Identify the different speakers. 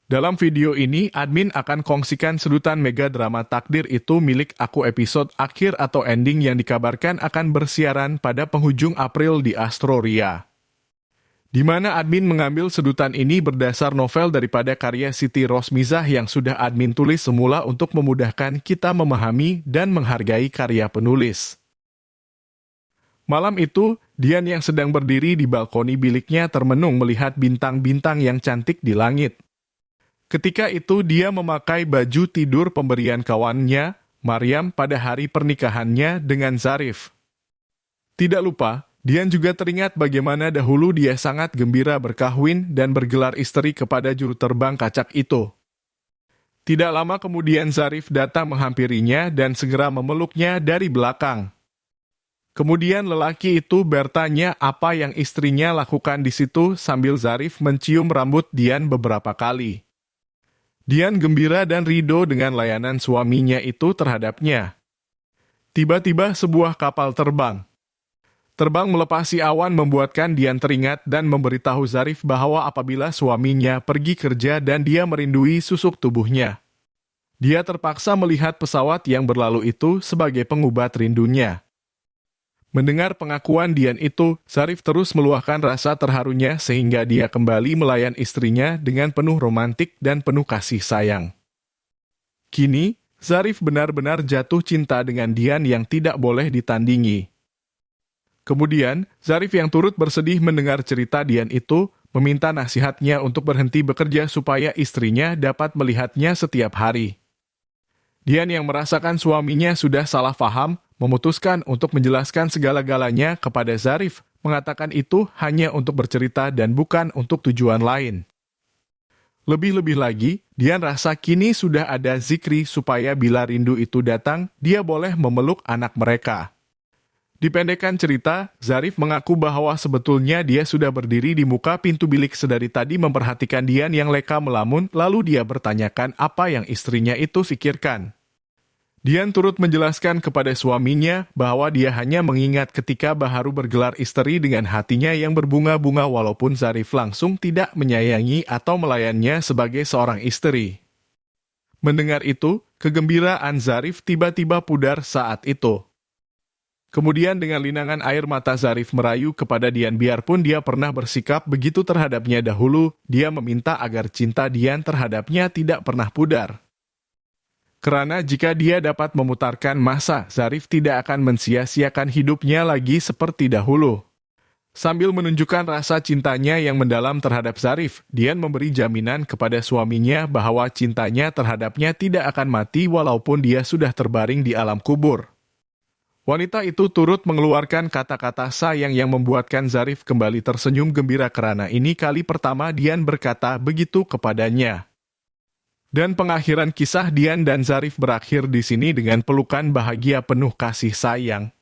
Speaker 1: Dalam video ini, admin akan kongsikan sedutan mega drama Takdir Itu Milik Aku episode akhir atau ending yang dikabarkan akan bersiaran pada penghujung April di Astroria. Di mana admin mengambil sedutan ini berdasar novel daripada karya Siti Rosmizah yang sudah admin tulis semula untuk memudahkan kita memahami dan menghargai karya penulis. Malam itu, Dian yang sedang berdiri di balkoni biliknya termenung melihat bintang-bintang yang cantik di langit. Ketika itu dia memakai baju tidur pemberian kawannya, Maryam, pada hari pernikahannya dengan Zarif. Tidak lupa, Dian juga teringat bagaimana dahulu dia sangat gembira berkahwin dan bergelar istri kepada juru terbang kacak itu. Tidak lama kemudian Zarif datang menghampirinya dan segera memeluknya dari belakang. Kemudian lelaki itu bertanya apa yang istrinya lakukan di situ sambil Zarif mencium rambut Dian beberapa kali. Dian gembira dan ridho dengan layanan suaminya itu terhadapnya. Tiba-tiba sebuah kapal terbang. Terbang melepasi awan membuatkan Dian teringat dan memberitahu Zarif bahwa apabila suaminya pergi kerja dan dia merindui susuk tubuhnya, dia terpaksa melihat pesawat yang berlalu itu sebagai pengobat rindunya. Mendengar pengakuan Dian itu, Zarif terus meluahkan rasa terharunya sehingga dia kembali melayan istrinya dengan penuh romantik dan penuh kasih sayang. Kini, Zarif benar-benar jatuh cinta dengan Dian yang tidak boleh ditandingi. Kemudian, Zarif yang turut bersedih mendengar cerita Dian itu, meminta nasihatnya untuk berhenti bekerja supaya istrinya dapat melihatnya setiap hari. Dian yang merasakan suaminya sudah salah paham, memutuskan untuk menjelaskan segala-galanya kepada Zarif, mengatakan itu hanya untuk bercerita dan bukan untuk tujuan lain. Lebih-lebih lagi, Dian rasa kini sudah ada zikri supaya bila rindu itu datang, dia boleh memeluk anak mereka. Dipendekkan cerita, Zarif mengaku bahwa sebetulnya dia sudah berdiri di muka pintu bilik sedari tadi memperhatikan Dian yang leka melamun, lalu dia bertanyakan apa yang istrinya itu pikirkan. Dian turut menjelaskan kepada suaminya bahwa dia hanya mengingat ketika baharu bergelar istri dengan hatinya yang berbunga-bunga walaupun Zarif langsung tidak menyayangi atau melayannya sebagai seorang istri. Mendengar itu, kegembiraan Zarif tiba-tiba pudar saat itu. Kemudian dengan linangan air mata Zarif merayu kepada Dian biarpun dia pernah bersikap begitu terhadapnya dahulu, dia meminta agar cinta Dian terhadapnya tidak pernah pudar. Karena jika dia dapat memutarkan masa, Zarif tidak akan mensia-siakan hidupnya lagi seperti dahulu. Sambil menunjukkan rasa cintanya yang mendalam terhadap Zarif, Dian memberi jaminan kepada suaminya bahwa cintanya terhadapnya tidak akan mati walaupun dia sudah terbaring di alam kubur. Wanita itu turut mengeluarkan kata-kata sayang yang membuatkan Zarif kembali tersenyum gembira karena ini kali pertama Dian berkata begitu kepadanya. Dan pengakhiran kisah Dian dan Zarif berakhir di sini dengan pelukan bahagia penuh kasih sayang.